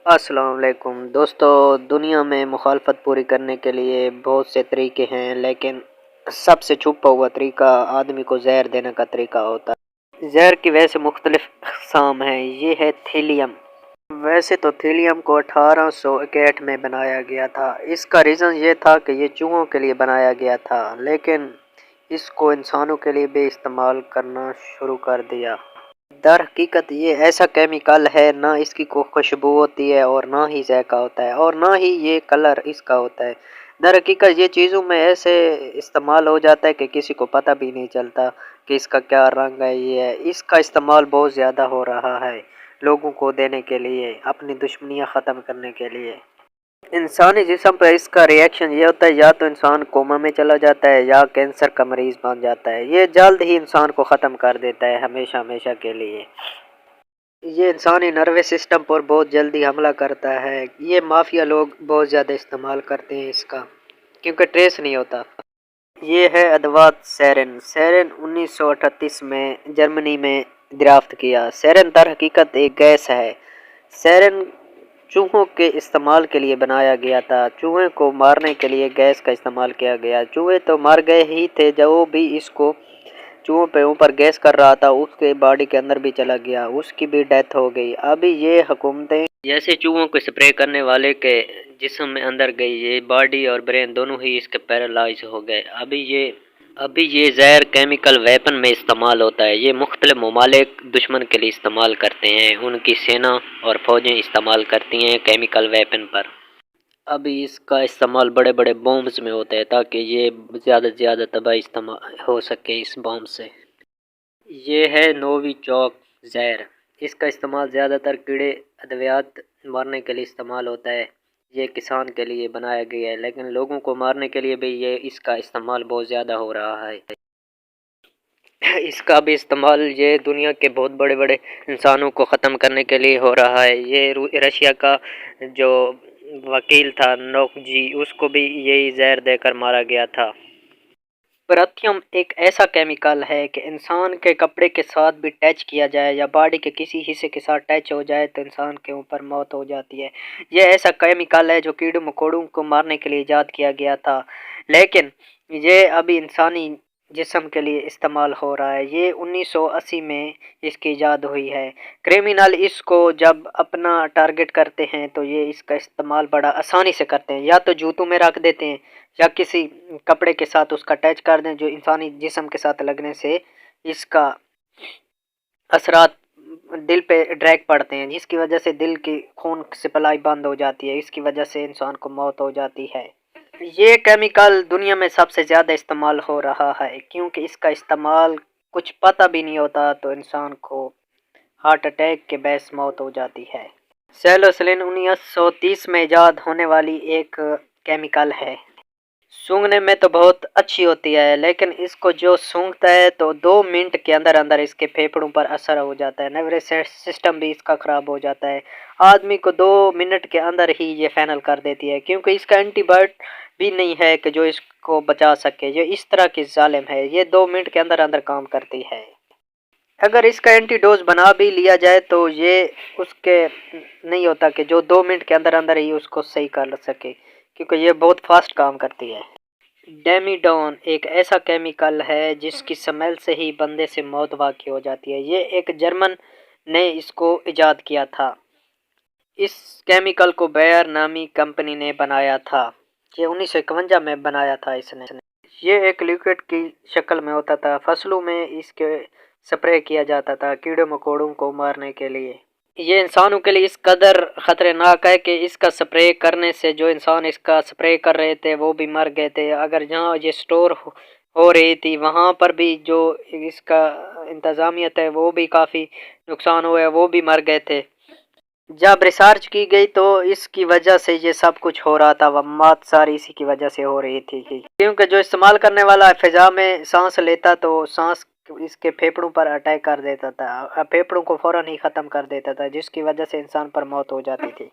السلام علیکم دوستو، دنیا میں مخالفت پوری کرنے کے لیے بہت سے طریقے ہیں، لیکن سب سے چھپا ہوا طریقہ آدمی کو زہر دینے کا طریقہ ہوتا ہے۔ زہر کی ویسے مختلف اقسام ہیں۔ یہ ہے تھیلیم۔ ویسے تو تھیلیم کو 1861 میں بنایا گیا تھا۔ اس کا ریزن یہ تھا کہ یہ چوہوں کے لیے بنایا گیا تھا، لیکن اس کو انسانوں کے لیے بھی استعمال کرنا شروع کر دیا۔ در حقیقت یہ ایسا کیمیکل ہے، نہ اس کی کوئی خوشبو ہوتی ہے اور نہ ہی ذائقہ ہوتا ہے اور نہ ہی یہ کلر اس کا ہوتا ہے۔ در حقیقت یہ چیزوں میں ایسے استعمال ہو جاتا ہے کہ کسی کو پتہ بھی نہیں چلتا کہ اس کا کیا رنگ ہے۔ یہ ہے، اس کا استعمال بہت زیادہ ہو رہا ہے لوگوں کو دینے کے لیے، اپنی دشمنیاں ختم کرنے کے لیے۔ انسانی جسم پر اس کا ریئیکشن یہ ہوتا ہے، یا تو انسان کوما میں چلا جاتا ہے یا کینسر کا مریض بن جاتا ہے۔ یہ جلد ہی انسان کو ختم کر دیتا ہے، ہمیشہ ہمیشہ کے لیے۔ یہ انسانی نروس سسٹم پر بہت جلدی حملہ کرتا ہے۔ یہ مافیا لوگ بہت زیادہ استعمال کرتے ہیں اس کا، کیونکہ ٹریس نہیں ہوتا۔ یہ ہے ادوات سیرن۔ سیرن 1938 میں جرمنی میں دریافت کیا۔ سیرن در حقیقت ایک گیس ہے۔ سیرن چوہوں کے استعمال کے لیے بنایا گیا تھا۔ چوہے کو مارنے کے لیے گیس کا استعمال کیا گیا۔ چوہے تو مر گئے ہی تھے، جو بھی اس کو چوہوں پہ اوپر گیس کر رہا تھا اس کے باڈی کے اندر بھی چلا گیا، اس کی بھی ڈیتھ ہو گئی۔ ابھی یہ حکومتیں جیسے چوہوں کو سپرے کرنے والے کے جسم میں اندر گئی، یہ باڈی اور برین دونوں ہی اس کے پیرالائز ہو گئے۔ ابھی یہ زہر کیمیکل ویپن میں استعمال ہوتا ہے۔ یہ مختلف ممالک دشمن کے لیے استعمال کرتے ہیں، ان کی سینا اور فوجیں استعمال کرتی ہیں کیمیکل ویپن پر۔ ابھی اس کا استعمال بڑے بڑے بومز میں ہوتا ہے تاکہ یہ زیادہ سے زیادہ تباہی استعمال ہو سکے اس بم سے۔ یہ ہے نووی چوک زہر۔ اس کا استعمال زیادہ تر کیڑے ادویات مارنے کے لیے استعمال ہوتا ہے۔ یہ کسان کے لیے بنایا گیا ہے، لیکن لوگوں کو مارنے کے لیے بھی اس کا استعمال بہت زیادہ ہو رہا ہے۔ اس کا بھی استعمال یہ دنیا کے بہت بڑے بڑے انسانوں کو ختم کرنے کے لیے ہو رہا ہے۔ یہ رشیا کا جو وکیل تھا نوک جی، اس کو بھی یہی زہر دے کر مارا گیا تھا۔ برتھیم ایک ایسا کیمیکل ہے کہ انسان کے کپڑے کے ساتھ بھی ٹچ کیا جائے یا باڈی کے کسی حصے کے ساتھ ٹچ ہو جائے تو انسان کے اوپر موت ہو جاتی ہے۔ یہ ایسا کیمیکل ہے جو کیڑوں مکوڑوں کو مارنے کے لیے ایجاد کیا گیا تھا، لیکن یہ ابھی انسانی جسم کے لیے استعمال ہو رہا ہے۔ یہ 1980 میں اس کی ایجاد ہوئی ہے۔ کرمنل اس کو جب اپنا ٹارگٹ کرتے ہیں تو یہ اس کا استعمال بڑا آسانی سے کرتے ہیں، یا تو جوتوں میں رکھ دیتے ہیں یا کسی کپڑے کے ساتھ اس کا ٹچ کر دیں، جو انسانی جسم کے ساتھ لگنے سے اس کا اثرات دل پہ ڈائریکٹ پڑتے ہیں، جس کی وجہ سے دل کی خون سپلائی بند ہو جاتی ہے، اس کی وجہ سے انسان کو موت ہو جاتی ہے۔ یہ کیمیکل دنیا میں سب سے زیادہ استعمال ہو رہا ہے، کیونکہ اس کا استعمال کچھ پتہ بھی نہیں ہوتا تو انسان کو ہارٹ اٹیک کے باعث موت ہو جاتی ہے۔ سیلوسلین 1930 میں ایجاد ہونے والی ایک کیمیکل ہے۔ سونگھنے میں تو بہت اچھی ہوتی ہے، لیکن اس کو جو سونگھتا ہے تو 2 منٹ کے اندر اندر اس کے پھیپھڑوں پر اثر ہو جاتا ہے، نروس سسٹم بھی اس کا خراب ہو جاتا ہے۔ آدمی کو 2 منٹ کے اندر ہی یہ فائنل کر دیتی ہے، کیونکہ اس کا اینٹی بائیوٹک بھی نہیں ہے کہ جو اس کو بچا سکے۔ یہ اس طرح کی ظالم ہے، یہ 2 منٹ کے اندر اندر کام کرتی ہے۔ اگر اس کا اینٹی ڈوز بنا بھی لیا جائے تو یہ اس کے نہیں ہوتا کہ جو 2 منٹ کے اندر اندر ہی اس کو صحیح کر سکے، کیونکہ یہ بہت فاسٹ کام کرتی ہے۔ ڈیمیڈون ایک ایسا کیمیکل ہے جس کی سمیل سے ہی بندے سے موت واقع ہو جاتی ہے۔ یہ ایک جرمن نے اس کو ایجاد کیا تھا۔ اس کیمیکل کو بیئر نامی کمپنی نے بنایا تھا۔ یہ 1951 میں بنایا تھا اس نے۔ یہ ایک لیکوڈ کی شکل میں ہوتا تھا۔ فصلوں میں اس کے سپرے کیا جاتا تھا کیڑے مکوڑوں کو مارنے کے لیے۔ یہ انسانوں کے لیے اس قدر خطرناک ہے کہ اس کا سپرے کرنے سے جو انسان اس کا سپرے کر رہے تھے وہ بھی مر گئے تھے۔ اگر جہاں یہ سٹور ہو رہی تھی وہاں پر بھی جو اس کا انتظامیت ہے وہ بھی کافی نقصان ہوا ہے، وہ بھی مر گئے تھے۔ جب ریسرچ کی گئی تو اس کی وجہ سے یہ سب کچھ ہو رہا تھا، موت ساری اسی کی وجہ سے ہو رہی تھی، کیونکہ جو استعمال کرنے والا فضا میں سانس لیتا تو سانس اس کے پھیپھڑوں پر اٹیک کر دیتا تھا، پھیپھڑوں کو فوراً ہی ختم کر دیتا تھا، جس کی وجہ سے انسان پر موت ہو جاتی تھی۔